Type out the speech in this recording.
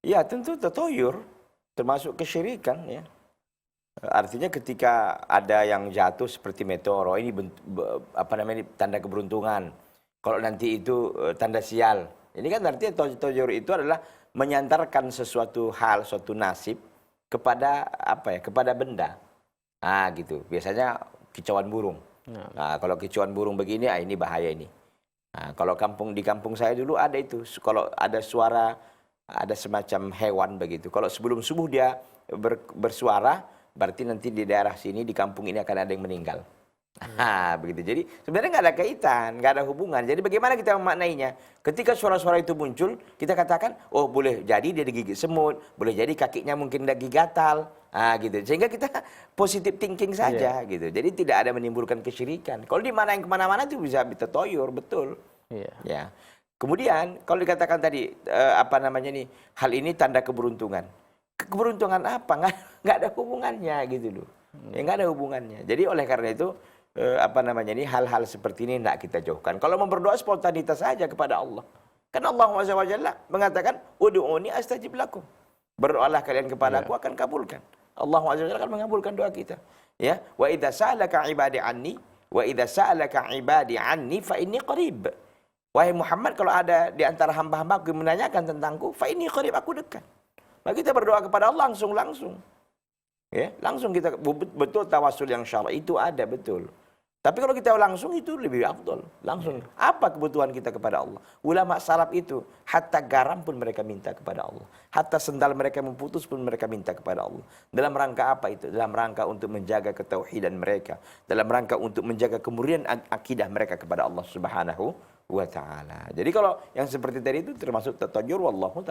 Ya tentu tatoyur, termasuk kesyirikan ya. Artinya ketika ada yang jatuh seperti meteor, oh ini apa namanya tanda keberuntungan. Kalau nanti itu tanda sial. Ini kan artinya tatoyur itu adalah menyantarkan sesuatu hal, suatu nasib kepada apa ya? Kepada benda. Ah gitu. Biasanya kicauan burung. Nah, Nah, kalau kicauan burung begini, ah ini bahaya ini. Nah, kalau di kampung saya dulu ada itu. Kalau ada suara, ada semacam hewan begitu. Kalau sebelum subuh dia bersuara, berarti nanti di daerah sini, di kampung ini akan ada yang meninggal. Nah, begitu. Jadi sebenarnya nggak ada kaitan, nggak ada hubungan. Jadi bagaimana kita memaknainya? Ketika suara-suara itu muncul, kita katakan, oh boleh jadi dia digigit semut, boleh jadi kakinya mungkin lagi gatal. Ah gitu. Sehingga kita positive thinking saja gitu. Jadi tidak ada menimbulkan kesyirikan. Kalau di mana yang kemana-mana itu bisa toyur, betul. iya. Ya. Kemudian kalau dikatakan tadi apa namanya nih, hal ini tanda keberuntungan. Keberuntungan apa? Nggak ada hubungannya gitu loh. Ya nggak ada hubungannya. Jadi oleh karena itu apa namanya nih, hal-hal seperti ini tidak kita jauhkan. Kalau mau berdoa spontanitas saja kepada Allah. Kan Allah SWT mengatakan, "Ud'uni astajib lakum." Berdoalah kalian kepada aku, akan kabulkan. Allah SWT akan mengabulkan doa kita. Ya, wa idza sa'alaka ibadi anni wa idza sa'alaka ibadi anni fa inni qarib. Wahai Muhammad, kalau ada di antara hamba-hambaku yang menanyakan tentangku, fa inni qarib, aku dekat. Maka kita berdoa kepada Allah langsung. Ya, langsung kita betul tawasul yang syar'i itu ada betul. Tapi kalau kita langsung itu lebih afdol. Langsung. Apa kebutuhan kita kepada Allah? Ulama salaf itu, hatta garam pun mereka minta kepada Allah. Hatta sendal mereka memutus pun mereka minta kepada Allah. Dalam rangka apa itu? Dalam rangka untuk menjaga ketauhidan mereka. Dalam rangka untuk menjaga kemurnian akidah mereka kepada Allah Subhanahu wa ta'ala. Jadi kalau yang seperti tadi itu termasuk tatajur, wallahu ta'ala.